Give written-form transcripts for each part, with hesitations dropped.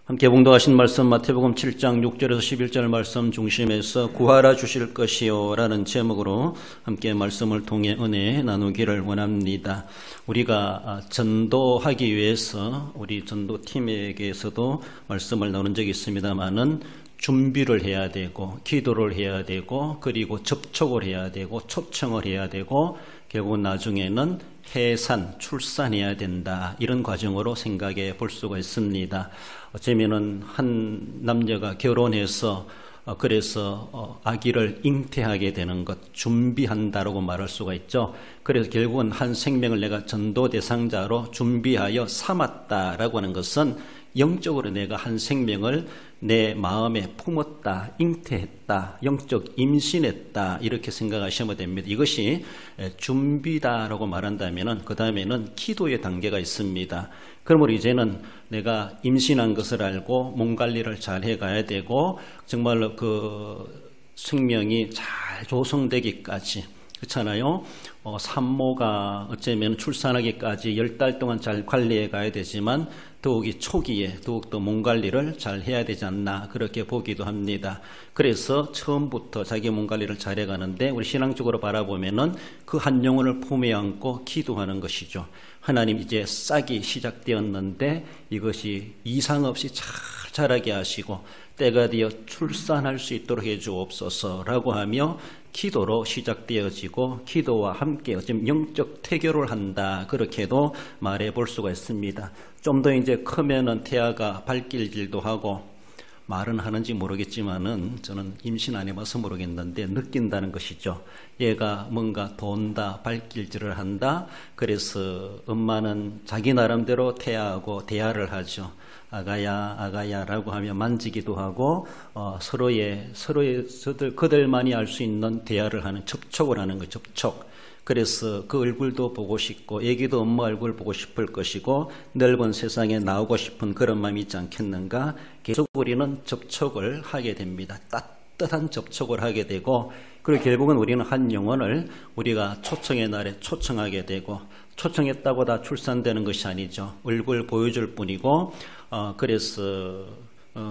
함께 봉독하신 말씀 마태복음 7장 6절에서 11절 말씀 중심에서 구하라 주실 것이요 라는 제목으로 함께 말씀을 통해 은혜 나누기를 원합니다. 우리가 전도하기 위해서 우리 전도팀에게서도 말씀을 나눈 적이 있습니다만은 준비를 해야 되고 기도를 해야 되고 그리고 접촉을 해야 되고 초청을 해야 되고 결국 나중에는 해산, 출산해야 된다. 이런 과정으로 생각해 볼 수가 있습니다. 어쩌면은 한 남녀가 결혼해서 그래서 아기를 잉태하게 되는 것, 준비한다라고 말할 수가 있죠. 그래서 결국은 한 생명을 내가 전도 대상자로 준비하여 삼았다라고 하는 것은 영적으로 내가 한 생명을 내 마음에 품었다, 잉태했다, 영적 임신했다 이렇게 생각하시면 됩니다. 이것이 준비다라고 말한다면 그 다음에는 기도의 단계가 있습니다. 그러므로 이제는 내가 임신한 것을 알고 몸 관리를 잘 해가야 되고 정말로 그 생명이 잘 조성되기까지 그렇잖아요. 산모가 어쩌면 출산하기까지 10달 동안 잘 관리해 가야 되지만 더욱이 초기에 더욱더 몸 관리를 잘 해야 되지 않나 그렇게 보기도 합니다. 그래서 처음부터 자기 몸 관리를 잘 해가는데 우리 신앙적으로 바라보면은 그 한 영혼을 품에 안고 기도하는 것이죠. 하나님 이제 싹이 시작되었는데 이것이 이상 없이 잘 자라게 하시고 때가 되어 출산할 수 있도록 해주옵소서라고 하며 기도로 시작되어지고 기도와 함께 지금 영적 태교를 한다 그렇게도 말해 볼 수가 있습니다. 좀 더 이제 크면은 태아가 발길질도 하고 말은 하는지 모르겠지만은 저는 임신 안 해봐서 모르겠는데 느낀다는 것이죠. 얘가 뭔가 돈다, 발길질을 한다. 그래서 엄마는 자기 나름대로 태아하고 대화를 하죠. 아가야, 아가야라고 하며 만지기도 하고 서로의 그들만이 알 수 있는 대화를 하는 접촉을 하는 거 접촉. 그래서 그 얼굴도 보고 싶고 애기도 엄마 얼굴 보고 싶을 것이고 넓은 세상에 나오고 싶은 그런 마음이 있지 않겠는가. 계속 우리는 접촉을 하게 됩니다. 따뜻한 접촉을 하게 되고 그리고 결국은 우리는 한 영혼을 우리가 초청의 날에 초청하게 되고 초청했다고 다 출산되는 것이 아니죠. 얼굴 보여줄 뿐이고 그래서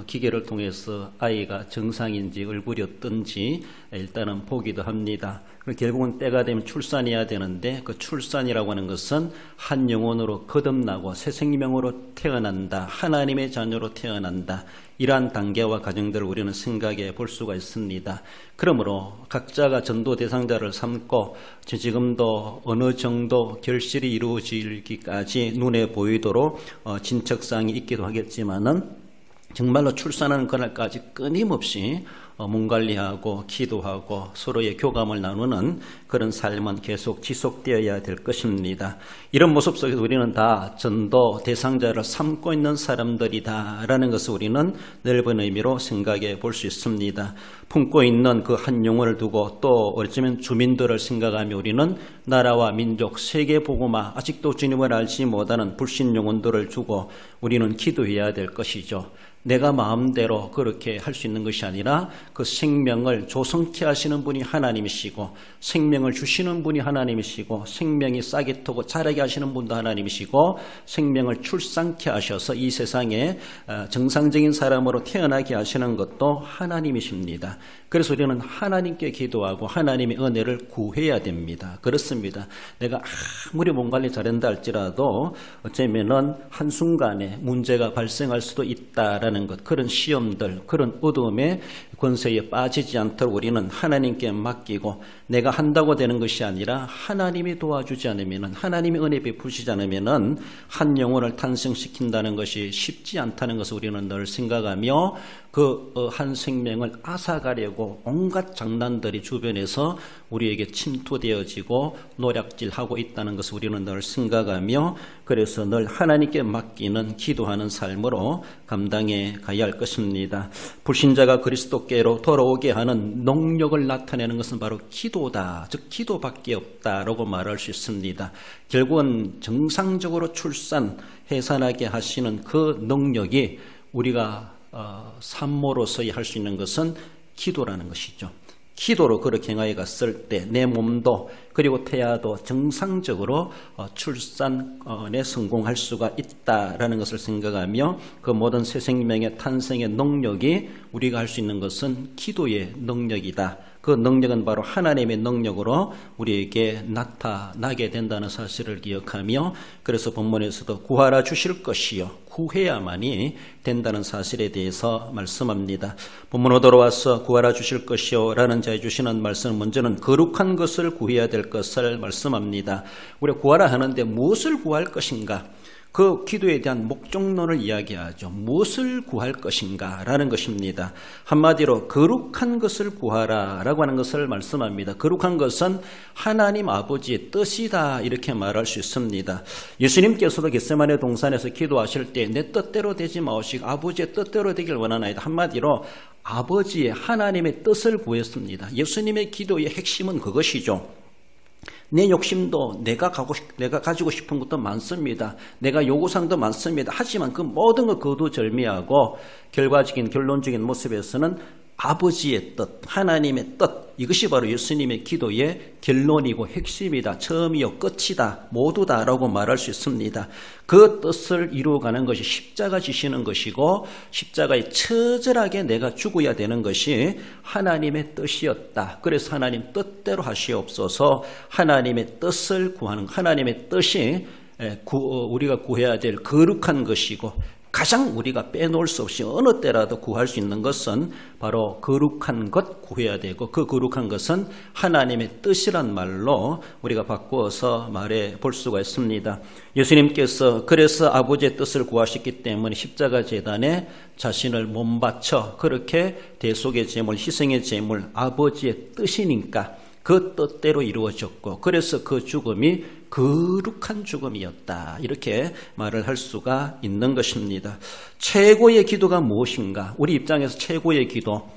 기계를 통해서 아이가 정상인지 얼굴이 어떤지 일단은 보기도 합니다. 결국은 때가 되면 출산해야 되는데 그 출산이라고 하는 것은 한 영혼으로 거듭나고 새 생명으로 태어난다. 하나님의 자녀로 태어난다. 이러한 단계와 과정들을 우리는 생각해 볼 수가 있습니다. 그러므로 각자가 전도 대상자를 삼고 지금도 어느 정도 결실이 이루어지기까지 눈에 보이도록 진척사항이 있기도 하겠지만은 정말로 출산하는 그날까지 끊임없이 몸 관리하고 기도하고 서로의 교감을 나누는 그런 삶은 계속 지속되어야 될 것입니다. 이런 모습 속에서 우리는 다 전도 대상자를 삼고 있는 사람들이다라는 것을 우리는 넓은 의미로 생각해 볼 수 있습니다. 품고 있는 그 한 영혼을 두고 또 어쩌면 주민들을 생각하며 우리는 나라와 민족, 세계 복음화 아직도 주님을 알지 못하는 불신 영혼들을 두고 우리는 기도해야 될 것이죠. 내가 마음대로 그렇게 할 수 있는 것이 아니라 그 생명을 조성케 하시는 분이 하나님이시고 생명을 주시는 분이 하나님이시고 생명이 싹이 트고 자라게 하시는 분도 하나님이시고 생명을 출산케 하셔서 이 세상에 정상적인 사람으로 태어나게 하시는 것도 하나님이십니다. 그래서 우리는 하나님께 기도하고 하나님의 은혜를 구해야 됩니다. 그렇습니다. 내가 아무리 몸 관리 잘한다 할지라도 어쩌면은 한순간에 문제가 발생할 수도 있다라는 것, 그런 시험들, 그런 어두움의 권세에 빠지지 않도록 우리는 하나님께 맡기고 내가 한다고 되는 것이 아니라 하나님이 도와주지 않으면 하나님이 은혜 베푸시지 않으면 한 영혼을 탄생시킨다는 것이 쉽지 않다는 것을 우리는 늘 생각하며 그 한 생명을 앗아가려고 온갖 장난들이 주변에서 우리에게 침투되어지고 노략질하고 있다는 것을 우리는 늘 생각하며 그래서 늘 하나님께 맡기는 기도하는 삶으로 감당해 가야 할 것입니다. 불신자가 그리스도께로 돌아오게 하는 능력을 나타내는 것은 바로 기도다. 즉 기도밖에 없다라고 말할 수 있습니다. 결국은 정상적으로 해산하게 하시는 그 능력이 우리가 산모로서의 할 수 있는 것은 기도라는 것이죠. 기도로 그렇게 행하여 갔을 때 내 몸도 그리고 태아도 정상적으로 출산에 성공할 수가 있다라는 것을 생각하며 그 모든 새 생명의 탄생의 능력이 우리가 할 수 있는 것은 기도의 능력이다. 그 능력은 바로 하나님의 능력으로 우리에게 나타나게 된다는 사실을 기억하며 그래서 본문에서도 구하라 주실 것이요 구해야만이 된다는 사실에 대해서 말씀합니다. 본문으로 돌아와서 구하라 주실 것이요 라는 자에 주시는 말씀은 먼저는 거룩한 것을 구해야 될 것을 말씀합니다. 우리가 구하라 하는데 무엇을 구할 것인가? 그 기도에 대한 목적론을 이야기하죠. 무엇을 구할 것인가 라는 것입니다. 한마디로 거룩한 것을 구하라 라고 하는 것을 말씀합니다. 거룩한 것은 하나님 아버지의 뜻이다 이렇게 말할 수 있습니다. 예수님께서도 겟세마네 동산에서 기도하실 때 내 뜻대로 되지 마오시고 아버지의 뜻대로 되길 원하나이다. 한마디로 아버지의 하나님의 뜻을 구했습니다. 예수님의 기도의 핵심은 그것이죠. 내 욕심도 내가 가지고 싶은 것도 많습니다. 내가 요구사항도 많습니다. 하지만 그 모든 것 거두절미하고 결론적인 모습에서는 아버지의 뜻, 하나님의 뜻, 이것이 바로 예수님의 기도의 결론이고 핵심이다. 처음이요 끝이다. 모두다라고 말할 수 있습니다. 그 뜻을 이루어가는 것이 십자가 지시는 것이고 십자가에 처절하게 내가 죽어야 되는 것이 하나님의 뜻이었다. 그래서 하나님 뜻대로 하시옵소서. 하나님의 뜻을 구하는 하나님의 뜻이 우리가 구해야 될 거룩한 것이고 가장 우리가 빼놓을 수 없이 어느 때라도 구할 수 있는 것은 바로 거룩한 것 구해야 되고 그 거룩한 것은 하나님의 뜻이란 말로 우리가 바꾸어서 말해 볼 수가 있습니다. 예수님께서 그래서 아버지의 뜻을 구하셨기 때문에 십자가 제단에 자신을 몸바쳐 그렇게 대속의 제물, 희생의 제물, 아버지의 뜻이니까 그 뜻대로 이루어졌고 그래서 그 죽음이 거룩한 죽음이었다. 이렇게 말을 할 수가 있는 것입니다. 최고의 기도가 무엇인가? 우리 입장에서 최고의 기도,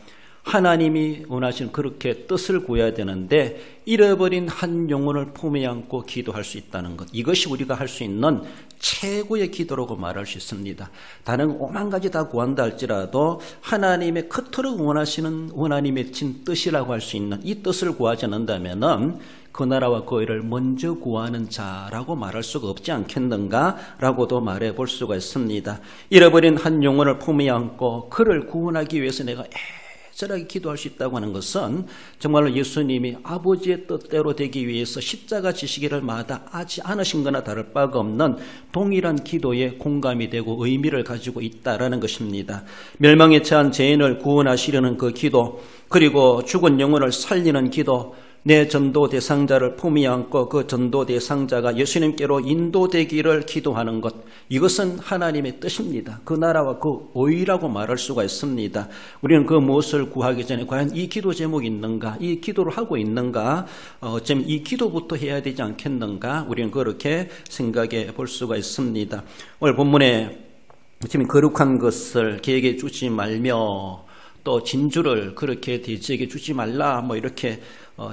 하나님이 원하시는 그렇게 뜻을 구해야 되는데 잃어버린 한 영혼을 품에 안고 기도할 수 있다는 것, 이것이 우리가 할 수 있는 최고의 기도라고 말할 수 있습니다. 다른 5만 가지 다 구한다 할지라도 하나님의 그토록 원하시는 하나님의 진 뜻이라고 할 수 있는 이 뜻을 구하지 않는다면 그 나라와 그 의를 먼저 구하는 자라고 말할 수가 없지 않겠는가 라고도 말해 볼 수가 있습니다. 잃어버린 한 영혼을 품에 안고 그를 구원하기 위해서 내가 애절하게 기도할 수 있다고 하는 것은 정말로 예수님이 아버지의 뜻대로 되기 위해서 십자가 지시기를 마다하지 않으신 거나 다를 바가 없는 동일한 기도에 공감이 되고 의미를 가지고 있다라는 것입니다. 멸망에 처한 죄인을 구원하시려는 그 기도, 그리고 죽은 영혼을 살리는 기도, 내 전도 대상자를 품에 안고 그 전도 대상자가 예수님께로 인도되기를 기도하는 것, 이것은 하나님의 뜻입니다. 그 나라와 그 의라고 말할 수가 있습니다. 우리는 그 무엇을 구하기 전에 과연 이 기도 제목이 있는가, 이 기도를 하고 있는가, 어쩌면 이 기도부터 해야 되지 않겠는가, 우리는 그렇게 생각해 볼 수가 있습니다. 오늘 본문에 지금 거룩한 것을 개에게 주지 말며 또 진주를 그렇게 돼지에게 주지 말라, 이렇게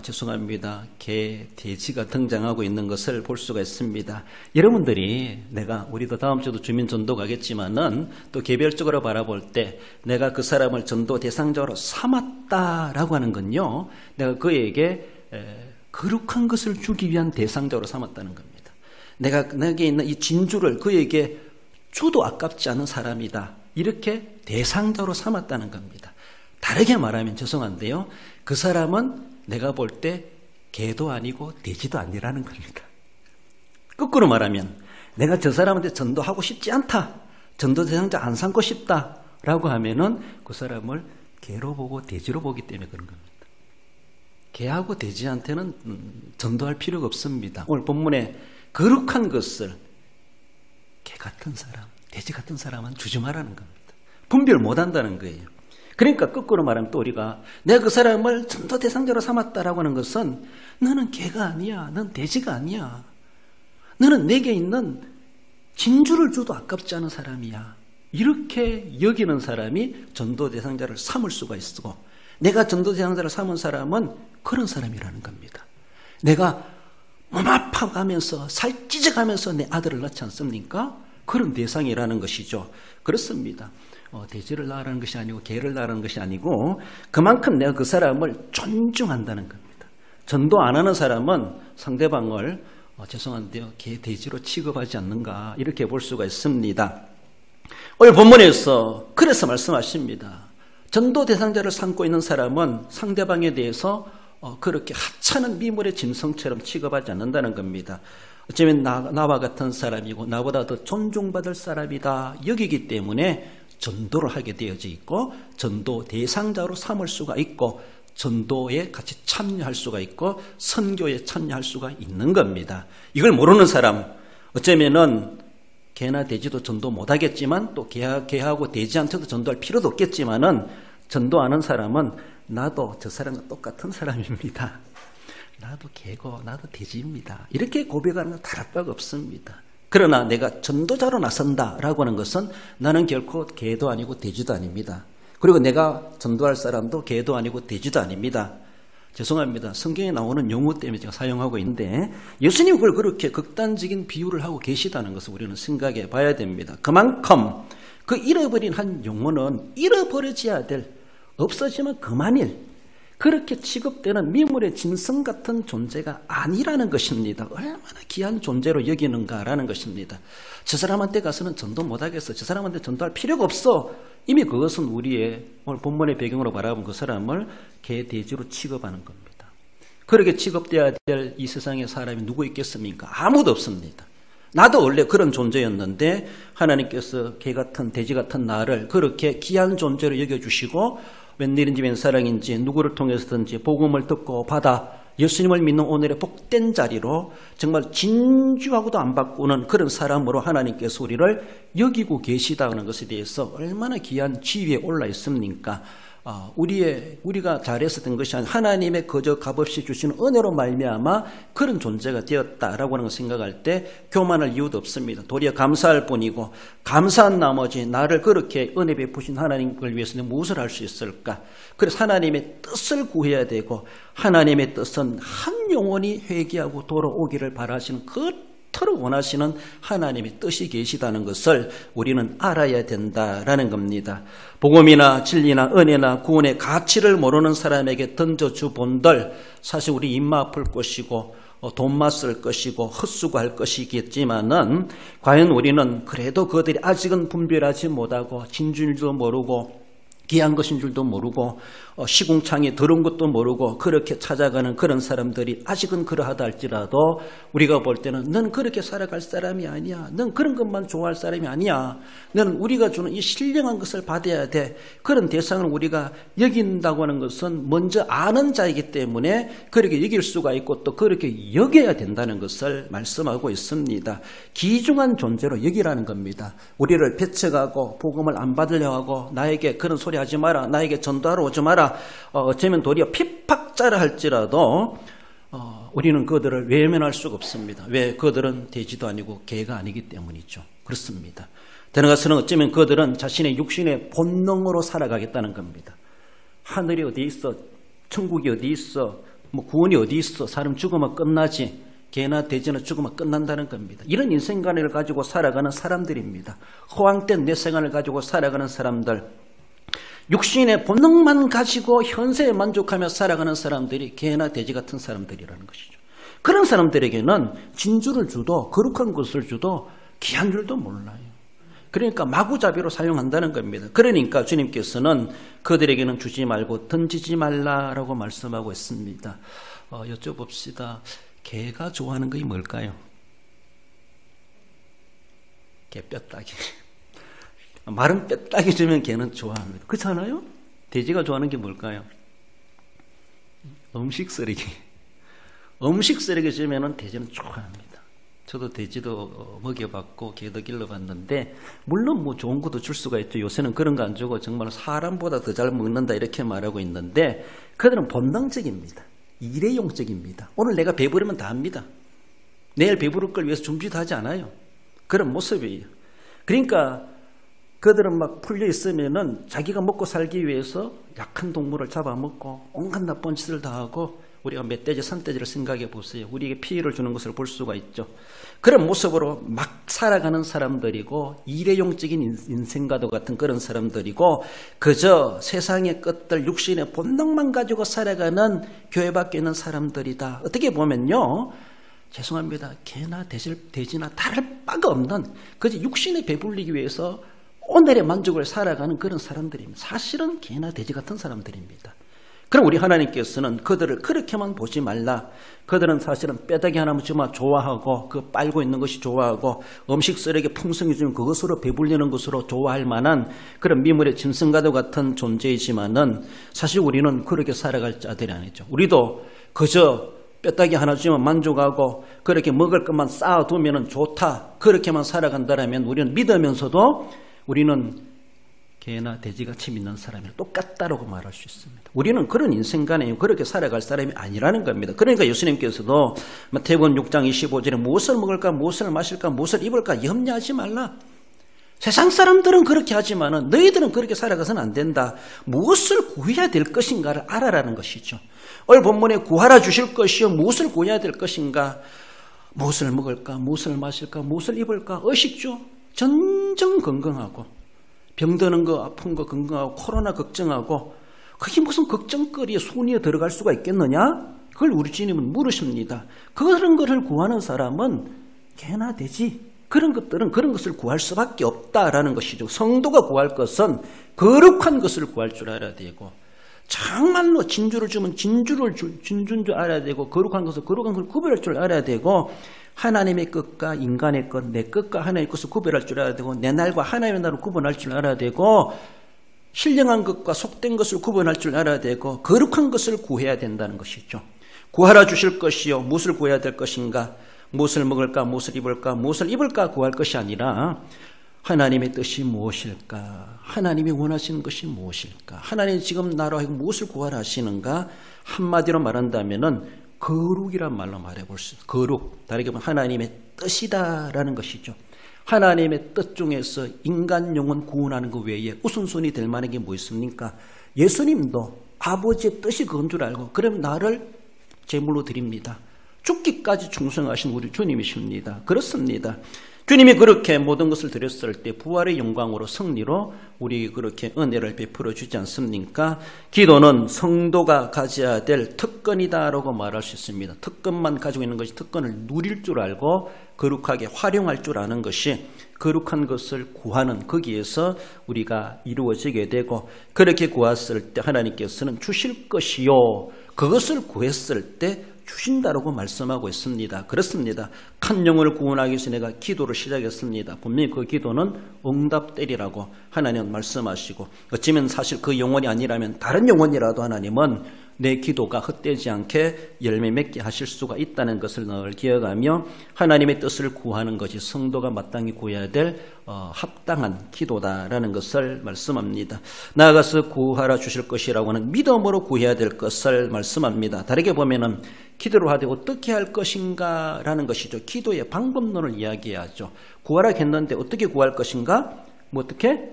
죄송합니다. 개, 돼지가 등장하고 있는 것을 볼 수가 있습니다. 여러분들이 우리도 다음 주도 주민 전도 가겠지만은 또 개별적으로 바라볼 때 내가 그 사람을 전도 대상자로 삼았다라고 하는 건요, 내가 그에게 거룩한 것을 주기 위한 대상자로 삼았다는 겁니다. 내게 있는 이 진주를 그에게 줘도 아깝지 않은 사람이다, 이렇게 대상자로 삼았다는 겁니다. 다르게 말하면 죄송한데요, 그 사람은 내가 볼 때 개도 아니고 돼지도 아니라는 겁니다. 거꾸로 말하면 내가 저 사람한테 전도하고 싶지 않다, 전도 대상자 안 삼고 싶다 라고 하면은 그 사람을 개로 보고 돼지로 보기 때문에 그런 겁니다. 개하고 돼지한테는 전도할 필요가 없습니다. 오늘 본문에 거룩한 것을 개 같은 사람, 돼지 같은 사람은 주지 말라는 겁니다. 분별 못한다는 거예요. 그러니까 거꾸로 말하면 또 우리가 내가 그 사람을 전도 대상자로 삼았다라고 하는 것은 너는 개가 아니야, 넌 돼지가 아니야, 너는 내게 있는 진주를 줘도 아깝지 않은 사람이야, 이렇게 여기는 사람이 전도 대상자를 삼을 수가 있고, 내가 전도 대상자를 삼은 사람은 그런 사람이라는 겁니다. 내가 몸 아파가면서 살 찢어가면서 내 아들을 낳지 않습니까? 그런 대상이라는 것이죠. 그렇습니다. 돼지를 낳으라는 것이 아니고 개를 낳으라는 것이 아니고 그만큼 내가 그 사람을 존중한다는 겁니다. 전도 안 하는 사람은 상대방을 죄송한데요, 개, 돼지로 취급하지 않는가 이렇게 볼 수가 있습니다. 오늘 본문에서 그래서 말씀하십니다. 전도 대상자를 삼고 있는 사람은 상대방에 대해서 그렇게 하찮은 미물의 짐승처럼 취급하지 않는다는 겁니다. 어쩌면 나와 같은 사람이고 나보다 더 존중받을 사람이다 여기기 때문에 전도를 하게 되어져 있고 전도 대상자로 삼을 수가 있고 전도에 같이 참여할 수가 있고 선교에 참여할 수가 있는 겁니다. 이걸 모르는 사람 어쩌면은 개나 돼지도 전도 못하겠지만 또 개하고 돼지한테도 전도할 필요도 없겠지만은 전도하는 사람은 나도 저 사람과 똑같은 사람입니다. 나도 개고 나도 돼지입니다. 이렇게 고백하는 건 다를 바가 없습니다. 그러나 내가 전도자로 나선다라고 하는 것은 나는 결코 개도 아니고 돼지도 아닙니다. 그리고 내가 전도할 사람도 개도 아니고 돼지도 아닙니다. 죄송합니다. 성경에 나오는 용어 때문에 제가 사용하고 있는데 예수님 그걸 그렇게 극단적인 비유를 하고 계시다는 것을 우리는 생각해 봐야 됩니다. 그만큼 그 잃어버린 한 영혼은 잃어버려져야 될 없어지면 그만일 그렇게 취급되는 미물의 짐승 같은 존재가 아니라는 것입니다. 얼마나 귀한 존재로 여기는가라는 것입니다. 저 사람한테 가서는 전도 못하겠어. 저 사람한테 전도할 필요가 없어. 이미 그것은 우리의 오늘 본문의 배경으로 바라본 그 사람을 개, 돼지로 취급하는 겁니다. 그렇게 취급되어야 될 이 세상에 사람이 누구 있겠습니까? 아무도 없습니다. 나도 원래 그런 존재였는데 하나님께서 개 같은 돼지 같은 나를 그렇게 귀한 존재로 여겨주시고 웬일인지 웬사랑인지 누구를 통해서든지 복음을 듣고 받아 예수님을 믿는 오늘의 복된 자리로 정말 진주하고도 안 바꾸는 그런 사람으로 하나님께서 우리를 여기고 계시다는 것에 대해서 얼마나 귀한 지위에 올라 있습니까? 우리가 잘해서 된 것이 아니라 하나님의 거저 값없이 주시는 은혜로 말미암아 그런 존재가 되었다라고 하는 걸 생각할 때 교만할 이유도 없습니다. 도리어 감사할 뿐이고 감사한 나머지 나를 그렇게 은혜 베푸신 하나님을 위해서 무엇을 할 수 있을까? 그래서 하나님의 뜻을 구해야 되고 하나님의 뜻은 한 영혼이 회개하고 돌아오기를 바라시는 그토록 원하시는 하나님의 뜻이 계시다는 것을 우리는 알아야 된다라는 겁니다. 복음이나 진리나 은혜나 구원의 가치를 모르는 사람에게 던져주 본들 사실 우리 입마 아플 것이고 돈만 쓸 것이고 헛수고할 것이겠지만은 과연 우리는 그래도 그들이 아직은 분별하지 못하고 진주인 줄도 모르고 귀한 것인 줄도 모르고 시궁창에 더러운 것도 모르고 그렇게 찾아가는 그런 사람들이 아직은 그러하다 할지라도 우리가 볼 때는 넌 그렇게 살아갈 사람이 아니야. 넌 그런 것만 좋아할 사람이 아니야. 너는 우리가 주는 이 신령한 것을 받아야 돼. 그런 대상을 우리가 여긴다고 하는 것은 먼저 아는 자이기 때문에 그렇게 여길 수가 있고 또 그렇게 여겨야 된다는 것을 말씀하고 있습니다. 귀중한 존재로 여기라는 겁니다. 우리를 배척하고 복음을 안 받으려 하고 나에게 그런 소리 하지 마라. 나에게 전도하러 오지 마라. 어쩌면 도리어 핍박자라 할지라도 우리는 그들을 외면할 수가 없습니다. 왜? 그들은 돼지도 아니고 개가 아니기 때문이죠. 그렇습니다. 데나가서는 어쩌면 그들은 자신의 육신의 본능으로 살아가겠다는 겁니다. 하늘이 어디 있어? 천국이 어디 있어? 구원이 어디 있어? 사람 죽으면 끝나지. 개나 돼지는 죽으면 끝난다는 겁니다. 이런 인생관을 가지고 살아가는 사람들입니다. 허황된 뇌생관을 가지고 살아가는 사람들, 육신의 본능만 가지고 현세에 만족하며 살아가는 사람들이 개나 돼지 같은 사람들이라는 것이죠. 그런 사람들에게는 진주를 주도 거룩한 것을 주도 귀한 줄도 몰라요. 그러니까 마구잡이로 사용한다는 겁니다. 그러니까 주님께서는 그들에게는 주지 말고 던지지 말라라고 말씀하고 있습니다. 여쭤봅시다. 개가 좋아하는 것이 뭘까요? 개 뼈다귀. 마른 뼈다귀 주면 개는 좋아합니다. 그렇잖아요? 돼지가 좋아하는 게 뭘까요? 음식 쓰레기. 음식 쓰레기 주면 돼지는 좋아합니다. 저도 돼지도 먹여봤고 개도 길러봤는데 물론 좋은 것도 줄 수가 있죠. 요새는 그런 거 안 주고 정말 사람보다 더 잘 먹는다 이렇게 말하고 있는데 그들은 본능적입니다. 일회용적입니다. 오늘 내가 배부르면 다 합니다. 내일 배부를 걸 위해서 준비도 하지 않아요. 그런 모습이에요. 그러니까 그들은 막 풀려 있으면은 자기가 먹고 살기 위해서 약한 동물을 잡아먹고 온갖 나쁜 짓을 다 하고 우리가 멧돼지, 산돼지를 생각해 보세요. 우리에게 피해를 주는 것을 볼 수가 있죠. 그런 모습으로 막 살아가는 사람들이고 일회용적인 인생과도 같은 그런 사람들이고 그저 세상의 것들, 육신의 본능만 가지고 살아가는 교회밖에 있는 사람들이다. 어떻게 보면요, 죄송합니다, 개나 돼지나 다를 바가 없는 그저 육신에 배불리기 위해서 오늘의 만족을 살아가는 그런 사람들입니다. 사실은 개나 돼지 같은 사람들입니다. 그럼 우리 하나님께서는 그들을 그렇게만 보지 말라. 그들은 사실은 뼈다귀 하나만 주면 좋아하고 그 빨고 있는 것이 좋아하고 음식 쓰레기 풍성히 주면 그것으로 배불리는 것으로 좋아할 만한 그런 미물의 짐승과도 같은 존재이지만은 사실 우리는 그렇게 살아갈 자들이 아니죠. 우리도 그저 뼈다귀 하나 주면 만족하고 그렇게 먹을 것만 쌓아두면 좋다, 그렇게만 살아간다면 우리는 믿으면서도 우리는 개나 돼지같이 믿는 사람이 똑같다라고 말할 수 있습니다. 우리는 그런 인생관에 그렇게 살아갈 사람이 아니라는 겁니다. 그러니까 예수님께서도 마태복음 6장 25절에 무엇을 먹을까, 무엇을 마실까, 무엇을 입을까 염려하지 말라. 세상 사람들은 그렇게 하지만은 너희들은 그렇게 살아가서는 안 된다. 무엇을 구해야 될 것인가를 알아라는 것이죠. 오늘 본문에 구하라 주실 것이요, 무엇을 구해야 될 것인가, 무엇을 먹을까, 무엇을 마실까, 무엇을 입을까, 의식주 전정 건강하고 병드는 거, 아픈 거 건강하고 코로나 걱정하고 그게 무슨 걱정거리에 손이 들어갈 수가 있겠느냐? 그걸 우리 주님은 물으십니다. 그런 것을 구하는 사람은 개나 돼지 그런 것들은 그런 것을 구할 수밖에 없다라는 것이죠. 성도가 구할 것은 거룩한 것을 구할 줄 알아야 되고 정말로 진주를 주면 진주인 줄 알아야 되고 거룩한 것을 거룩한 걸 구별할 줄 알아야 되고 하나님의 것과 인간의 것, 내 것과 하나님의 것을 구별할 줄 알아야 되고 내 날과 하나님의 날을 구분할 줄 알아야 되고 신령한 것과 속된 것을 구분할 줄 알아야 되고 거룩한 것을 구해야 된다는 것이죠. 구하라 주실 것이요, 무엇을 구해야 될 것인가, 무엇을 먹을까, 무엇을 입을까 구할 것이 아니라 하나님의 뜻이 무엇일까, 하나님이 원하시는 것이 무엇일까, 하나님 지금 나로 하여금 무엇을 구하라 하시는가, 한마디로 말한다면은 거룩이란 말로 말해볼 수 있어요. 거룩, 다르게 보면 하나님의 뜻이다라는 것이죠. 하나님의 뜻 중에서 인간 영혼 구원하는 것 외에 우선순위 될 만한 게 뭐 있습니까? 예수님도 아버지의 뜻이 그건 줄 알고 그럼 나를 제물로 드립니다. 죽기까지 충성하신 우리 주님이십니다. 그렇습니다. 주님이 그렇게 모든 것을 드렸을 때 부활의 영광으로 승리로 우리 그렇게 은혜를 베풀어 주지 않습니까? 기도는 성도가 가져야 될 특권이다라고 말할 수 있습니다. 특권만 가지고 있는 것이 특권을 누릴 줄 알고 거룩하게 활용할 줄 아는 것이 거룩한 것을 구하는 거기에서 우리가 이루어지게 되고 그렇게 구했을 때 하나님께서는 주실 것이요, 그것을 구했을 때 주신다라고 말씀하고 있습니다. 그렇습니다. 한 영혼을 구원하기 위해서 내가 기도를 시작했습니다. 분명히 그 기도는 응답되리라고 하나님은 말씀하시고 어쩌면 사실 그 영혼이 아니라면 다른 영혼이라도 하나님은 내 기도가 헛되지 않게 열매 맺게 하실 수가 있다는 것을 늘 기억하며 하나님의 뜻을 구하는 것이 성도가 마땅히 구해야 될 합당한 기도다라는 것을 말씀합니다. 나아가서 구하라 주실 것이라고 하는 믿음으로 구해야 될 것을 말씀합니다. 다르게 보면은 기도를 하되 어떻게 할 것인가 라는 것이죠. 기도의 방법론을 이야기하죠. 구하라 했는데 어떻게 구할 것인가? 뭐 어떻게?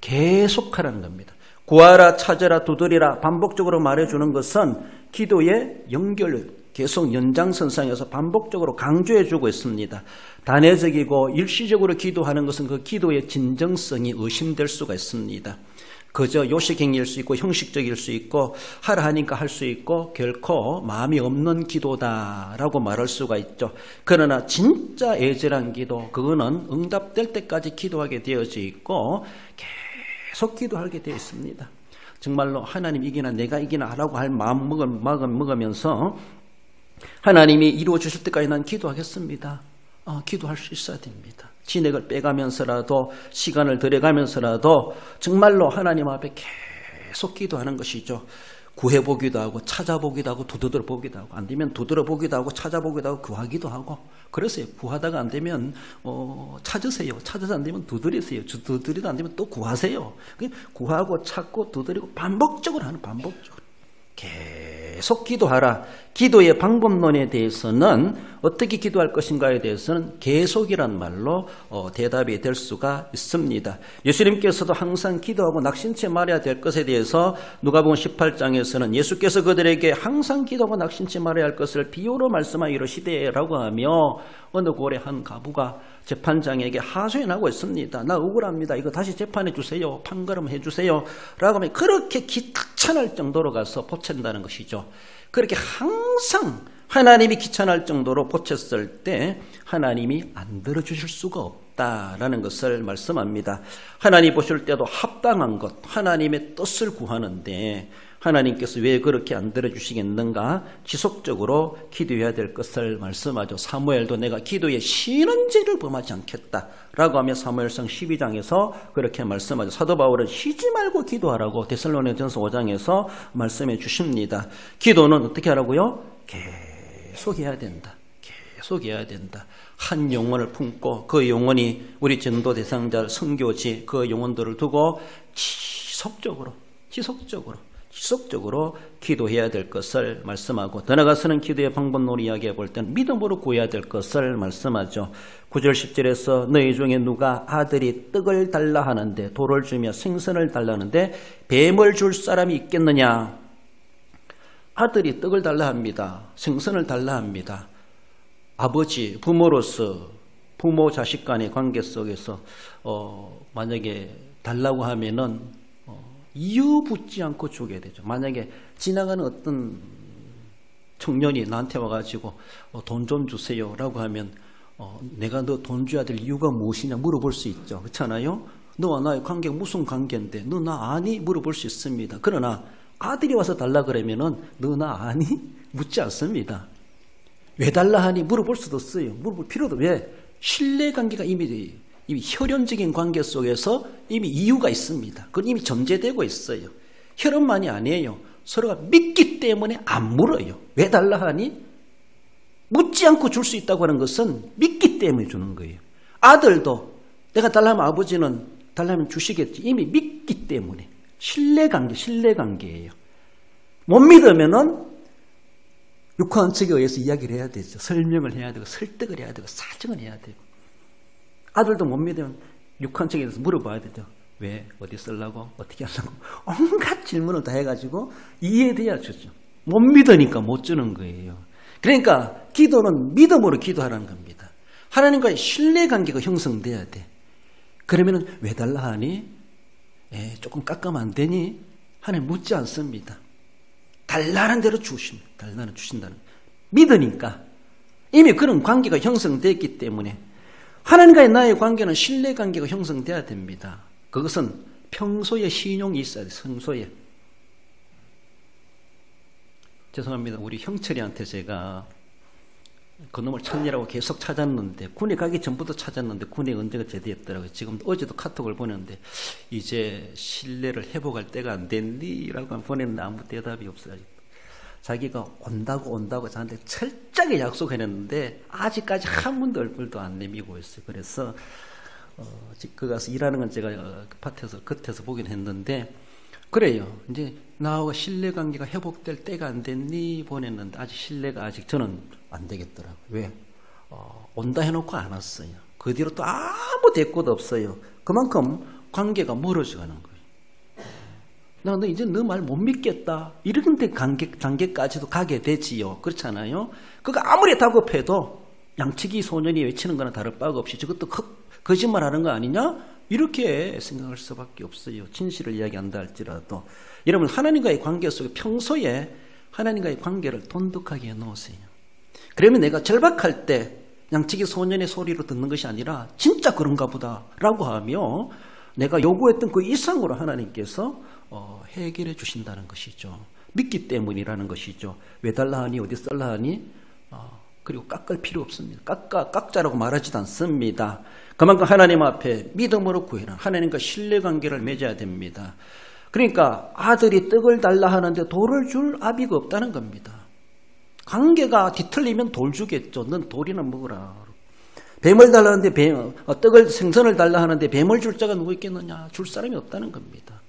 계속하라는 겁니다. 구하라, 찾아라, 두드리라 반복적으로 말해주는 것은 기도의 연결, 계속 연장선상에서 반복적으로 강조해주고 있습니다. 단회적이고 일시적으로 기도하는 것은 그 기도의 진정성이 의심될 수가 있습니다. 그저 요식행위일 수 있고 형식적일 수 있고 하라 하니까 할 수 있고 결코 마음이 없는 기도다라고 말할 수가 있죠. 그러나 진짜 애절한 기도, 그거는 응답될 때까지 기도하게 되어져 있고 계속 기도하게 되어 있습니다. 정말로 하나님 이기나 내가 이기나 하라고 할 마음 먹으면서 하나님이 이루어 주실 때까지 난 기도하겠습니다. 기도할 수 있어야 됩니다. 진액을 빼가면서라도 시간을 들여가면서라도 정말로 하나님 앞에 계속 기도하는 것이죠. 구해보기도 하고 찾아보기도 하고 두드려보기도 하고 안 되면 두드려보기도 하고 찾아보기도 하고 구하기도 하고 그러세요. 구하다가 안 되면 찾으세요. 찾아서 안 되면 두드리세요. 두드리도 안 되면 또 구하세요. 구하고 찾고 두드리고 반복적으로 하는 반복적으로 계속 기도하라. 기도의 방법론에 대해서는 어떻게 기도할 것인가에 대해서는 계속이란 말로 대답이 될 수가 있습니다. 예수님께서도 항상 기도하고 낙심치 말아야 될 것에 대해서 누가복음 18장에서는 예수께서 그들에게 항상 기도하고 낙심치 말아야 할 것을 비유로 말씀하여 이르시되라고 하며 어느 고을의 한 가부가 재판장에게 하소연하고 있습니다. 나 억울합니다. 이거 다시 재판해 주세요. 판가름 해주세요. 라고 하면 그렇게 귀찮을 정도로 가서 보챈다는 것이죠. 그렇게 항상 하나님이 귀찮을 정도로 보챘을 때 하나님이 안 들어주실 수가 없다라는 것을 말씀합니다. 하나님 보실 때도 합당한 것, 하나님의 뜻을 구하는데 하나님께서 왜 그렇게 안 들어주시겠는가? 지속적으로 기도해야 될 것을 말씀하죠. 사무엘도 내가 기도에 쉬는 죄를 범하지 않겠다라고 하며 사무엘상 12장에서 그렇게 말씀하죠. 사도 바울은 쉬지 말고 기도하라고 데살로니가전서 5장에서 말씀해 주십니다. 기도는 어떻게 하라고요? 계속 해야 된다. 계속 해야 된다. 한 영혼을 품고 그 영혼이 우리 전도 대상자, 선교지 그 영혼들을 두고 지속적으로 기도해야 될 것을 말씀하고 더 나아가서는 기도의 방법론을 이야기해 볼 때는 믿음으로 구해야 될 것을 말씀하죠. 9절 10절에서 너희 중에 누가 아들이 떡을 달라 하는데 돌을 주며 생선을 달라 하는데 뱀을 줄 사람이 있겠느냐. 아들이 떡을 달라 합니다. 생선을 달라 합니다. 아버지, 부모로서 부모 자식 간의 관계 속에서 만약에 달라고 하면은 이유 묻지 않고 주게 되죠. 만약에 지나가는 어떤 청년이 나한테 와가지고 돈 좀 주세요 라고 하면 내가 너 돈 줘야 될 이유가 무엇이냐 물어볼 수 있죠. 그렇잖아요. 너와 나의 관계가 무슨 관계인데 너 나 아니? 물어볼 수 있습니다. 그러나 아들이 와서 달라 그러면은 너 나 아니? 묻지 않습니다. 왜 달라 하니? 물어볼 수도 없어요. 물어볼 필요도. 왜? 신뢰관계가 이미 혈연적인 관계 속에서 이미 이유가 있습니다. 그건 이미 전제되고 있어요. 혈연만이 아니에요. 서로가 믿기 때문에 안 물어요. 왜 달라 하니? 묻지 않고 줄 수 있다고 하는 것은 믿기 때문에 주는 거예요. 아들도 내가 달라면 아버지는 달라면 주시겠지. 이미 믿기 때문에. 신뢰관계예요. 못 믿으면은 육한 측에 의해서 이야기를 해야 되죠. 설명을 해야 되고 설득을 해야 되고 사정을 해야 되고. 아들도 못 믿으면 육한 측에 대해서 물어봐야 되죠. 왜? 어디 쓰려고? 어떻게 하려고? 온갖 질문을 다 해가지고 이해돼야 주죠. 못 믿으니까 못 주는 거예요. 그러니까 기도는 믿음으로 기도하라는 겁니다. 하나님과의 신뢰관계가 형성돼야 돼. 그러면은 왜 달라 하니? 조금 깎으면 안 되니? 하나님 묻지 않습니다. 달라는 대로 주십니다. 달라는 주신다는. 믿으니까 이미 그런 관계가 형성됐기 때문에 하나님과의 나의 관계는 신뢰관계가 형성돼야 됩니다. 그것은 평소에 신용이 있어야 돼요. 평소에. 죄송합니다. 우리 형철이한테 제가 그놈을 찾느라고 계속 찾았는데 군에 가기 전부터 찾았는데 군에 언제가 제대했더라고요. 지금 어제도 카톡을 보냈는데 이제 신뢰를 회복할 때가 안 됐니? 라고 보냈는데 아무 대답이 없어요. 자기가 온다고 저한테 철저하게 약속해냈는데 아직까지 한 번도 얼굴도 안 내미고 있어요. 그래서 그 가서 일하는 건 제가 겉에서 보긴 했는데 그래요. 이제 나하고 신뢰관계가 회복될 때가 안 됐니? 보냈는데 아직 신뢰가 아직 저는 안 되겠더라고요. 왜? 온다 해놓고 안 왔어요. 그 뒤로 또 아무 대꾸도 없어요. 그만큼 관계가 멀어져 가는 거예요. 나 너 이제 너 말 못 믿겠다. 이런 단계까지도 가게 되지요. 그렇잖아요. 그가 아무리 다급해도 양치기 소년이 외치는 거나 다를 바가 없이 저것도 거짓말하는 거 아니냐? 이렇게 생각할 수밖에 없어요. 진실을 이야기한다 할지라도. 여러분 하나님과의 관계 속에 평소에 하나님과의 관계를 돈독하게 해놓으세요. 그러면 내가 절박할 때 양치기 소년의 소리로 듣는 것이 아니라 진짜 그런가 보다 라고 하며 내가 요구했던 그 이상으로 하나님께서 해결해 주신다는 것이죠. 믿기 때문이라는 것이죠. 왜 달라 하니? 어디 썰라 하니? 그리고 깎을 필요 없습니다. 깎자라고 말하지도 않습니다. 그만큼 하나님 앞에 믿음으로 구해라. 하나님과 신뢰관계를 맺어야 됩니다. 그러니까 아들이 떡을 달라 하는데 돌을 줄 아비가 없다는 겁니다. 관계가 뒤틀리면 돌 주겠죠. 넌 돌이나 먹으라. 뱀을 달라는데 생선을 달라 하는데 뱀을 줄 자가 누구 있겠느냐? 줄 사람이 없다는 겁니다.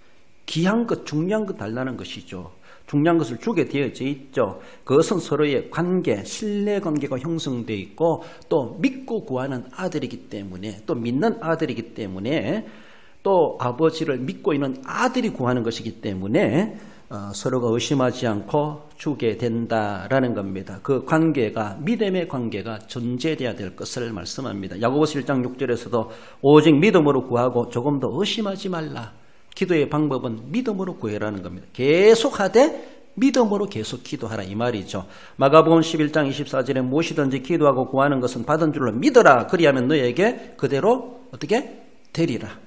귀한 것, 중요한 것 달라는 것이죠. 중요한 것을 주게 되어져 있죠. 그것은 서로의 관계, 신뢰관계가 형성되어 있고 또 믿고 구하는 아들이기 때문에 또 믿는 아들이기 때문에 또 아버지를 믿고 있는 아들이 구하는 것이기 때문에 서로가 의심하지 않고 주게 된다라는 겁니다. 그 관계가 믿음의 관계가 전제돼야 될 것을 말씀합니다. 야고보서 1장 6절에서도 오직 믿음으로 구하고 조금 더 의심하지 말라. 기도의 방법은 믿음으로 구해라는 겁니다. 계속하되 믿음으로 계속 기도하라 이 말이죠. 마가복음 11장 24절에 무엇이든지 기도하고 구하는 것은 받은 줄로 믿어라. 그리하면 너에게 그대로 어떻게 되리라.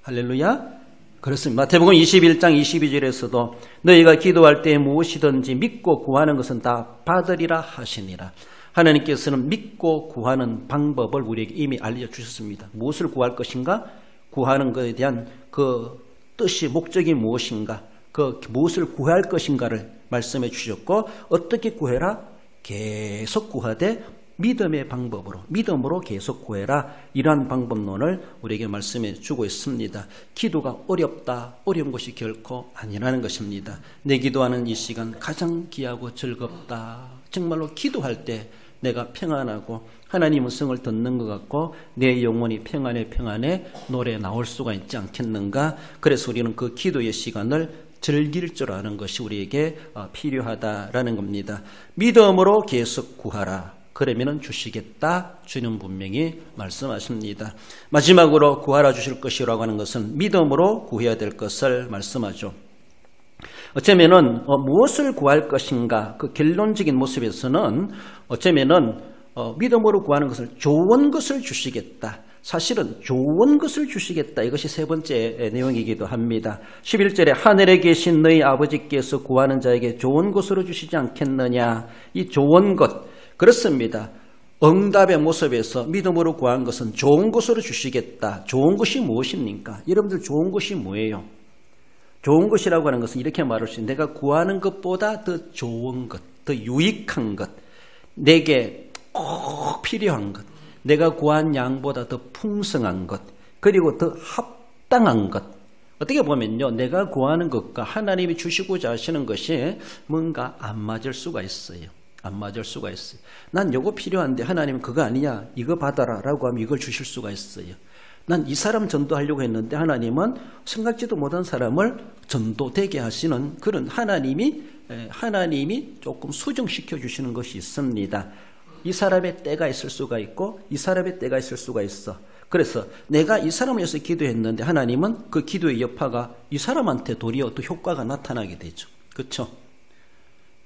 할렐루야. 그렇습니다. 마태복음 21장 22절에서도 너희가 기도할 때 무엇이든지 믿고 구하는 것은 다 받으리라 하시니라. 하나님께서는 믿고 구하는 방법을 우리에게 이미 알려주셨습니다. 무엇을 구할 것인가? 구하는 것에 대한 그 뜻이 목적이 무엇인가? 그 무엇을 구할 것인가를 말씀해 주셨고 어떻게 구해라? 계속 구하되 믿음의 방법으로 믿음으로 계속 구해라. 이러한 방법론을 우리에게 말씀해 주고 있습니다. 기도가 어렵다. 어려운 것이 결코 아니라는 것입니다. 내 기도하는 이 시간 가장 귀하고 즐겁다. 정말로 기도할 때 내가 평안하고 하나님 음성을 듣는 것 같고 내 영혼이 평안해 노래 나올 수가 있지 않겠는가. 그래서 우리는 그 기도의 시간을 즐길 줄 아는 것이 우리에게 필요하다라는 겁니다. 믿음으로 계속 구하라. 그러면 주시겠다. 주는 분명히 말씀하십니다. 마지막으로 구하라 주실 것이라고 하는 것은 믿음으로 구해야 될 것을 말씀하죠. 어쩌면은 무엇을 구할 것인가 그 결론적인 모습에서는 어쩌면은 믿음으로 구하는 것을 좋은 것을 주시겠다. 사실은 좋은 것을 주시겠다. 이것이 세 번째 내용이기도 합니다. 11절에 하늘에 계신 너희 아버지께서 구하는 자에게 좋은 것으로 주시지 않겠느냐. 이 좋은 것 그렇습니다. 응답의 모습에서 믿음으로 구한 것은 좋은 것으로 주시겠다. 좋은 것이 무엇입니까? 여러분들 좋은 것이 뭐예요? 좋은 것이라고 하는 것은 이렇게 말할 수 있는데 내가 구하는 것보다 더 좋은 것, 더 유익한 것, 내게 꼭 필요한 것, 내가 구한 양보다 더 풍성한 것, 그리고 더 합당한 것. 어떻게 보면요, 내가 구하는 것과 하나님이 주시고자 하시는 것이 뭔가 안 맞을 수가 있어요. 안 맞을 수가 있어요. 난 이거 필요한데 하나님은 그거 아니냐, 이거 받아라 라고 하면 이걸 주실 수가 있어요. 난 이 사람 전도하려고 했는데 하나님은 생각지도 못한 사람을 전도되게 하시는 그런 하나님이 조금 수정시켜 주시는 것이 있습니다. 이 사람의 때가 있을 수가 있고 이 사람의 때가 있을 수가 있어. 그래서 내가 이 사람을 위해서 기도했는데 하나님은 그 기도의 여파가 이 사람한테 도리어 또 효과가 나타나게 되죠. 그렇죠?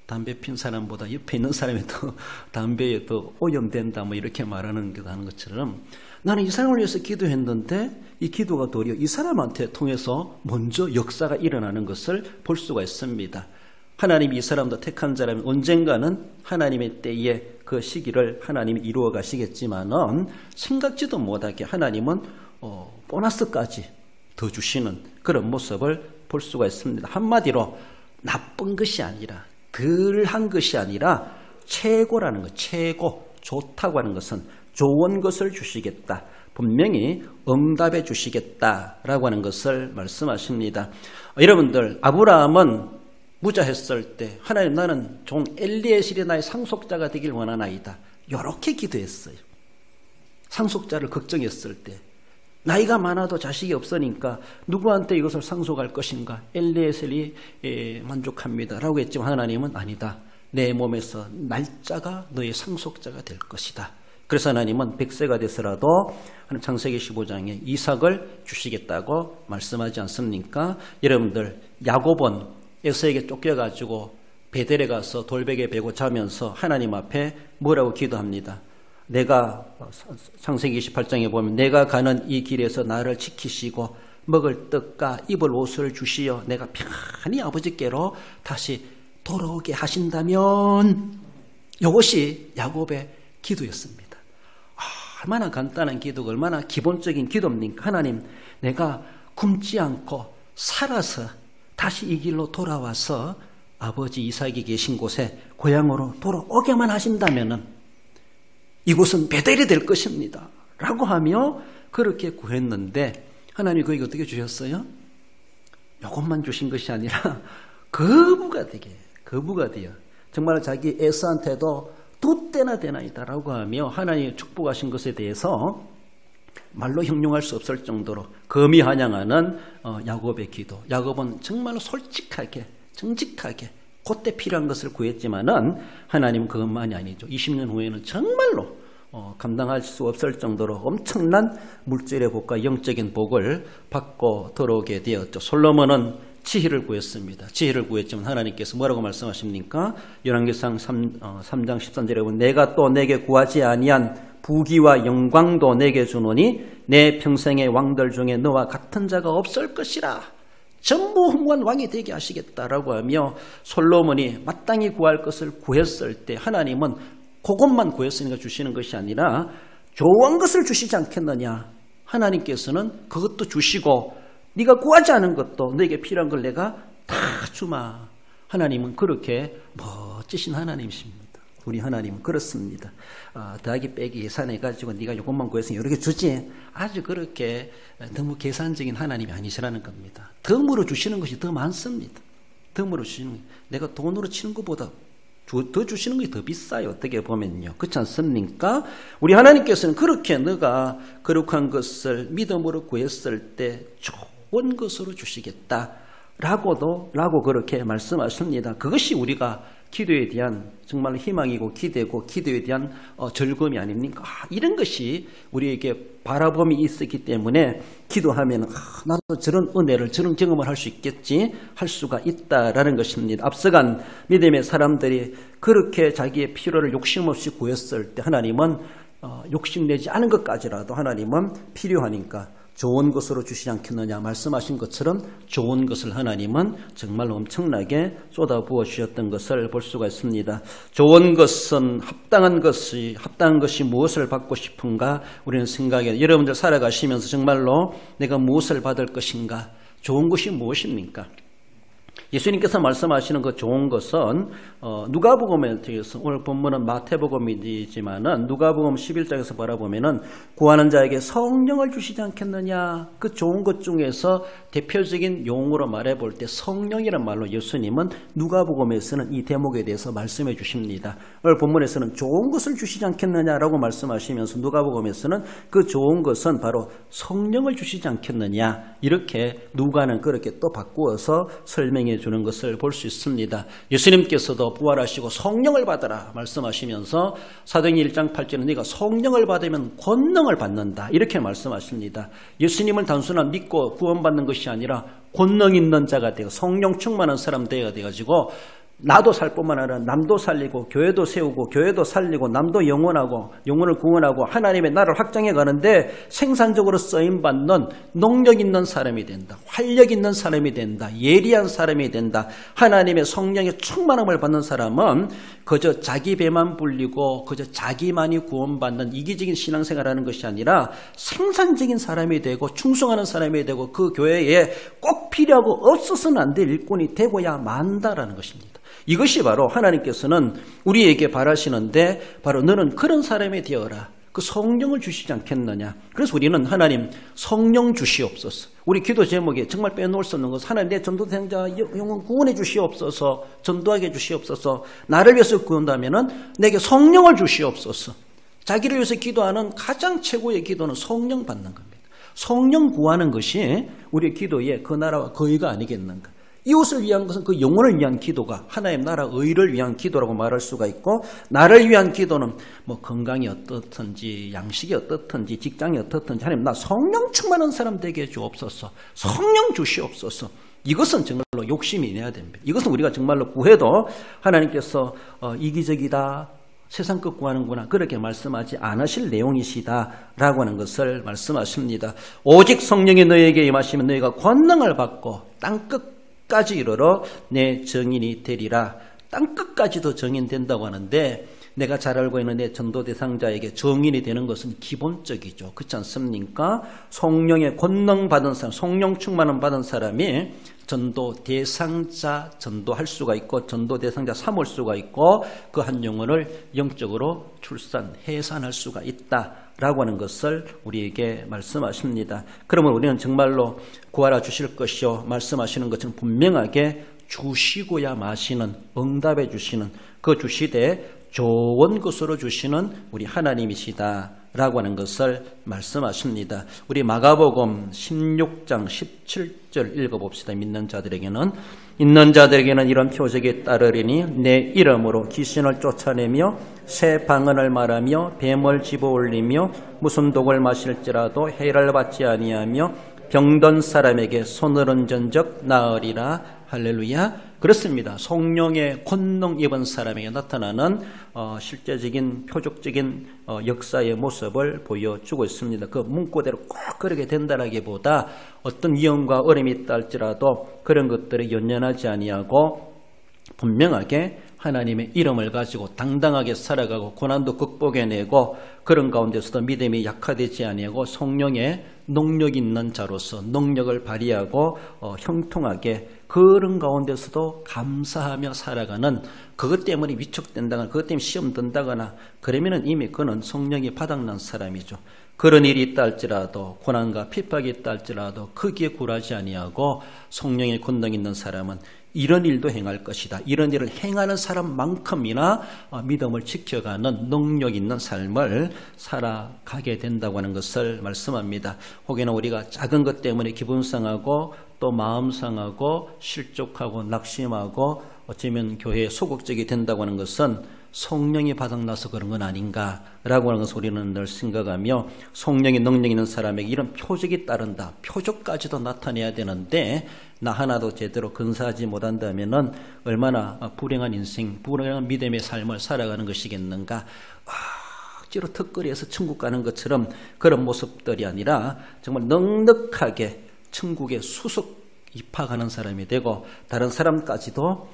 담배 핀 사람보다 옆에 있는 사람이 더 담배에 더 오염된다 뭐 이렇게 말하는 것처럼 나는 이 사람을 위해서 기도했는데 이 기도가 도리어 이 사람한테 통해서 먼저 역사가 일어나는 것을 볼 수가 있습니다. 하나님이 이 사람도 택한 자라면 언젠가는 하나님의 때에 그 시기를 하나님이 이루어 가시겠지만은 생각지도 못하게 하나님은 보너스까지 더 주시는 그런 모습을 볼 수가 있습니다. 한마디로 나쁜 것이 아니라 덜한 것이 아니라 최고라는 것, 최고, 좋다고 하는 것은 좋은 것을 주시겠다. 분명히 응답해 주시겠다라고 하는 것을 말씀하십니다. 여러분들, 아브라함은 무자했을 때 하나님 나는 종 엘리에셀이 나의 상속자가 되길 원하나이다. 이렇게 기도했어요. 상속자를 걱정했을 때 나이가 많아도 자식이 없으니까 누구한테 이것을 상속할 것인가? 엘리에셀이 만족합니다 라고 했지만 하나님은 아니다. 내 몸에서 날짜가 너의 상속자가 될 것이다. 그래서 하나님은 100세가 돼서라도 창세기 15장에 이삭을 주시겠다고 말씀하지 않습니까? 여러분들, 야곱은 에서에게 쫓겨가지고 베델에 가서 돌베개 베고 자면서 하나님 앞에 뭐라고 기도합니다. 내가 창세기 28장에 보면 내가 가는 이 길에서 나를 지키시고 먹을 떡과 입을 옷을 주시어 내가 편히 아버지께로 다시 돌아오게 하신다면, 이것이 야곱의 기도였습니다. 얼마나 간단한 기도가 얼마나 기본적인 기도입니까? 하나님, 내가 굶지 않고 살아서 다시 이 길로 돌아와서 아버지 이삭이 계신 곳에 고향으로 돌아오게만 하신다면은 이곳은 베델이 될 것입니다 라고 하며 그렇게 구했는데 하나님이 그에게 어떻게 주셨어요? 이것만 주신 것이 아니라 거부가 되어 정말 자기 에서한테도 두 때나 되나이다라고 하며 하나님의 축복하신 것에 대해서 말로 형용할 수 없을 정도로 거미 환영하는 야곱의 기도. 야곱은 정말로 솔직하게 정직하게 그때 필요한 것을 구했지만은 하나님은 그것만이 아니죠. 20년 후에는 정말로 감당할 수 없을 정도로 엄청난 물질의 복과 영적인 복을 받고 들어오게 되었죠. 솔로몬은 지혜를 구했습니다. 지혜를 구했지만 하나님께서 뭐라고 말씀하십니까? 열왕기상 3장 13절에 보면 내가 또 내게 구하지 아니한 부귀와 영광도 내게 주노니 내 평생의 왕들 중에 너와 같은 자가 없을 것이라. 전무후무한 왕이 되게 하시겠다라고 하며 솔로몬이 마땅히 구할 것을 구했을 때 하나님은 그것만 구했으니까 주시는 것이 아니라 좋은 것을 주시지 않겠느냐. 하나님께서는 그것도 주시고 네가 구하지 않은 것도 너에게 필요한 걸 내가 다 주마. 하나님은 그렇게 멋지신 하나님이십니다. 우리 하나님은 그렇습니다. 더하기 빼기 계산해가지고 네가 이것만 구했으니 이렇게 주지. 아주 그렇게 너무 계산적인 하나님이 아니시라는 겁니다. 덤으로 주시는 것이 더 많습니다. 덤으로 주시는 것. 내가 돈으로 치는 것보다 더 주시는 것이 더 비싸요. 어떻게 보면요. 그렇지 않습니까? 우리 하나님께서는 그렇게 너가 거룩한 것을 믿음으로 구했을 때 좋은 것으로 주시겠다라고 그렇게 말씀하십니다. 그것이 우리가 기도에 대한 정말 희망이고 기대고 기도에 대한 즐거움이 아닙니까? 이런 것이 우리에게 바라봄이 있었기 때문에 기도하면 나도 저런 은혜를 저런 경험을 할 수 있겠지 할 수가 있다라는 것입니다. 앞서간 믿음의 사람들이 그렇게 자기의 필요를 욕심 없이 구했을 때 하나님은 욕심내지 않은 것까지라도 하나님은 필요하니까 좋은 것으로 주시지 않겠느냐 말씀하신 것처럼 좋은 것을 하나님은 정말 엄청나게 쏟아부어 주셨던 것을 볼 수가 있습니다. 좋은 것은 합당한 것이 무엇을 받고 싶은가 우리는 생각해 여러분들 살아가시면서 정말로 내가 무엇을 받을 것인가 좋은 것이 무엇입니까? 예수님께서 말씀하시는 그 좋은 것은 누가복음에 대해서 오늘 본문은 마태복음이지만은 누가복음 11장에서 바라보면은 구하는 자에게 성령을 주시지 않겠느냐. 그 좋은 것 중에서 대표적인 용어로 말해볼 때 성령이란 말로 예수님은 누가복음에서는 이 대목에 대해서 말씀해 주십니다. 오늘 본문에서는 좋은 것을 주시지 않겠느냐라고 말씀하시면서 누가복음에서는 그 좋은 것은 바로 성령을 주시지 않겠느냐. 이렇게 누가는 그렇게 또 바꾸어서 설명해 주는 것을 볼 수 있습니다. 예수님께서도 부활하시고 성령을 받으라 말씀하시면서 사도행전 1장 8절에 네가 성령을 받으면 권능을 받는다 이렇게 말씀하십니다. 예수님을 단순한 믿고 구원받는 것이 아니라 권능 있는 자가 되고 성령 충만한 사람 되어야 돼가지고 나도 살 뿐만 아니라 남도 살리고 교회도 세우고 교회도 살리고 남도 영혼을 구원하고 하나님의 나라를 확장해 가는데 생산적으로 쓰임받는 능력 있는 사람이 된다. 활력 있는 사람이 된다. 예리한 사람이 된다. 하나님의 성령의 충만함을 받는 사람은 그저 자기 배만 불리고 그저 자기만이 구원받는 이기적인 신앙생활하는 것이 아니라 생산적인 사람이 되고 충성하는 사람이 되고 그 교회에 꼭 필요하고 없어서는 안 될 일꾼이 되고야 만다라는 것입니다. 이것이 바로 하나님께서는 우리에게 바라시는데 바로 너는 그런 사람이 되어라. 그 성령을 주시지 않겠느냐. 그래서 우리는 하나님 성령 주시옵소서. 우리 기도 제목에 정말 빼놓을 수 없는 것은 하나님 내 전도생자 영혼 구원해 주시옵소서. 전도하게 주시옵소서. 나를 위해서 구한다면은 내게 성령을 주시옵소서. 자기를 위해서 기도하는 가장 최고의 기도는 성령 받는 겁니다. 성령 구하는 것이 우리의 기도의 그 나라와 그 의가 아니겠는가. 이웃을 위한 것은 그 영혼을 위한 기도가 하나님 나라 의를 위한 기도라고 말할 수가 있고 나를 위한 기도는 뭐 건강이 어떻든지 양식이 어떻든지 직장이 어떻든지 하나님 나 성령 충만한 사람 되게 주옵소서. 성령 주시옵소서. 이것은 정말로 욕심이 내야 됩니다. 이것은 우리가 정말로 구해도 하나님께서 이기적이다. 세상 것 구하는구나 그렇게 말씀하지 않으실 내용이시다라고 하는 것을 말씀하십니다. 오직 성령이 너에게 임하시면 너희가 권능을 받고 땅끝까지 이르러 내 증인이 되리라. 땅끝까지도 증인된다고 하는데 내가 잘 알고 있는 내 전도 대상자에게 증인이 되는 것은 기본적이죠. 그렇지 않습니까? 성령의 권능 받은 사람, 성령 충만함 받은 사람이 전도 대상자 전도할 수가 있고 전도 대상자 삼을 수가 있고 그 한 영혼을 영적으로 해산할 수가 있다라고 하는 것을 우리에게 말씀하십니다. 그러면 우리는 정말로 구하라 주실 것이요 말씀하시는 것처럼 분명하게 주시고야 마시는, 응답해 주시는, 그 주시되 좋은 것으로 주시는 우리 하나님이시다 라고 하는 것을 말씀하십니다. 우리 마가복음 16장 17절 읽어봅시다. 있는 자들에게는 이런 표적이 따르리니 내 이름으로 귀신을 쫓아내며 새 방언을 말하며 뱀을 집어올리며 무슨 독을 마실지라도 해를 받지 아니하며 병든 사람에게 손을 얹은 적 나으리라. 할렐루야. 그렇습니다. 성령의 권능 입은 사람에게 나타나는 실제적인 표적적인 역사의 모습을 보여주고 있습니다. 그 문구대로 꼭 그렇게 된다라기보다 어떤 위험과 어려움이 있다 할지라도 그런 것들이 연연하지 아니하고 분명하게 하나님의 이름을 가지고 당당하게 살아가고 고난도 극복해내고 그런 가운데서도 믿음이 약화되지 아니하고 성령의 능력 있는 자로서 능력을 발휘하고 형통하게 그런 가운데서도 감사하며 살아가는, 그것 때문에 위축된다거나 그것 때문에 시험 든다거나 그러면은 이미 그는 성령이 바닥난 사람이죠. 그런 일이 있다 할지라도 고난과 핍박이 있다 할지라도 크게 굴하지 아니하고 성령의 권능 있는 사람은 이런 일도 행할 것이다. 이런 일을 행하는 사람만큼이나 믿음을 지켜가는 능력 있는 삶을 살아가게 된다고 하는 것을 말씀합니다. 혹여나 우리가 작은 것 때문에 기분 상하고 또 마음 상하고 실족하고 낙심하고 어쩌면 교회에 소극적이 된다고 하는 것은 성령이 바닥나서 그런 건 아닌가라고 하는 것을 우리는 늘 생각하며, 성령의 능력 있는 사람에게 이런 표적이 따른다. 표적까지도 나타내야 되는데 나 하나도 제대로 근사하지 못한다면은 얼마나 불행한 인생, 불행한 믿음의 삶을 살아가는 것이겠는가. 억지로 턱걸이에서 천국 가는 것처럼 그런 모습들이 아니라 정말 넉넉하게 천국에 수석 입학하는 사람이 되고 다른 사람까지도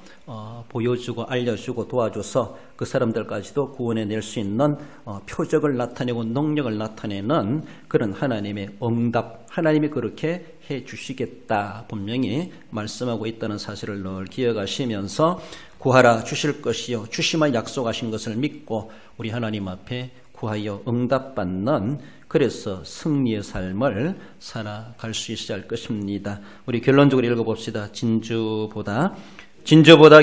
보여주고 알려주고 도와줘서 그 사람들까지도 구원해낼 수 있는 표적을 나타내고 능력을 나타내는 그런 하나님의 응답, 하나님이 그렇게 해주시겠다 분명히 말씀하고 있다는 사실을 늘 기억하시면서 구하라 주실 것이요 주시만 약속하신 것을 믿고 우리 하나님 앞에 구하여 응답받는, 그래서 승리의 삶을 살아갈 수 있어야 할 것입니다. 우리 결론적으로 읽어봅시다. 진주보다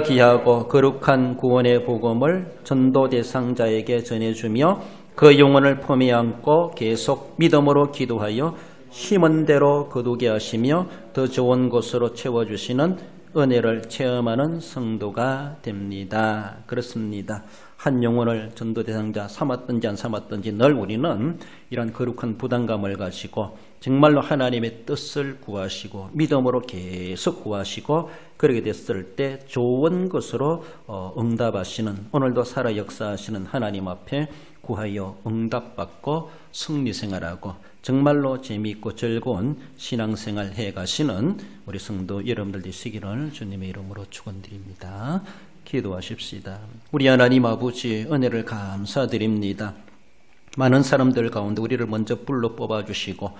귀하고 거룩한 구원의 복음을 전도 대상자에게 전해주며 그 영혼을 품에 안고 계속 믿음으로 기도하여 힘은 대로 거두게 하시며 더 좋은 곳으로 채워주시는 은혜를 체험하는 성도가 됩니다. 그렇습니다. 한 영혼을 전도 대상자 삼았든지 안 삼았든지 늘 우리는 이런 거룩한 부담감을 가지고 정말로 하나님의 뜻을 구하시고 믿음으로 계속 구하시고 그렇게 됐을 때 좋은 것으로 응답하시는, 오늘도 살아 역사하시는 하나님 앞에 구하여 응답받고 승리생활하고 정말로 재미있고 즐거운 신앙생활 해가시는 우리 성도 여러분들 되시기를 주님의 이름으로 축원드립니다. 기도하십시다. 우리 하나님 아버지 은혜를 감사드립니다. 많은 사람들 가운데 우리를 먼저 불러 뽑아주시고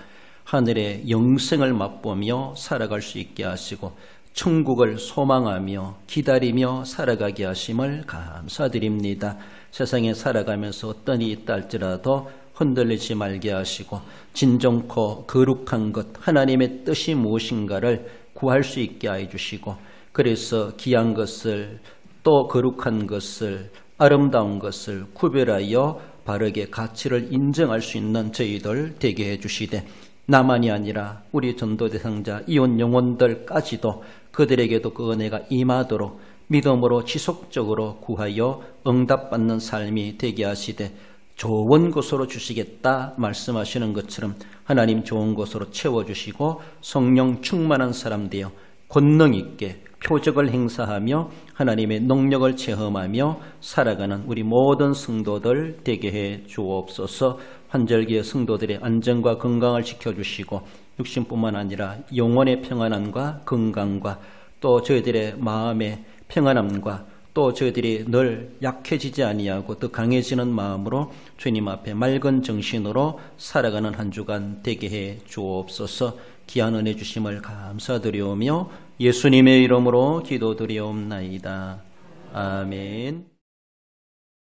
하늘의 영생을 맛보며 살아갈 수 있게 하시고 천국을 소망하며 기다리며 살아가게 하심을 감사드립니다. 세상에 살아가면서 어떤 일이 있다 할지라도 흔들리지 말게 하시고 진정코 거룩한 것, 하나님의 뜻이 무엇인가를 구할 수 있게 해주시고 그래서 귀한 것을 또 거룩한 것을 아름다운 것을 구별하여 바르게 가치를 인정할 수 있는 저희들 되게 해주시되 나만이 아니라 우리 전도 대상자 이혼 영혼들까지도 그들에게도 그 은혜가 임하도록 믿음으로 지속적으로 구하여 응답받는 삶이 되게 하시되 좋은 곳으로 주시겠다 말씀하시는 것처럼 하나님 좋은 곳으로 채워주시고 성령 충만한 사람 되어 권능 있게 표적을 행사하며 하나님의 능력을 체험하며 살아가는 우리 모든 성도들 되게 해 주옵소서. 환절기의 성도들의 안전과 건강을 지켜주시고 육신뿐만 아니라 영혼의 평안함과 건강과 또 저희들의 마음의 평안함과 또 저희들이 늘 약해지지 아니하고 더 강해지는 마음으로 주님 앞에 맑은 정신으로 살아가는 한 주간 되게 해 주옵소서. 귀한 은혜 주심을 감사드리오며 예수님의 이름으로 기도드리옵나이다. 아멘.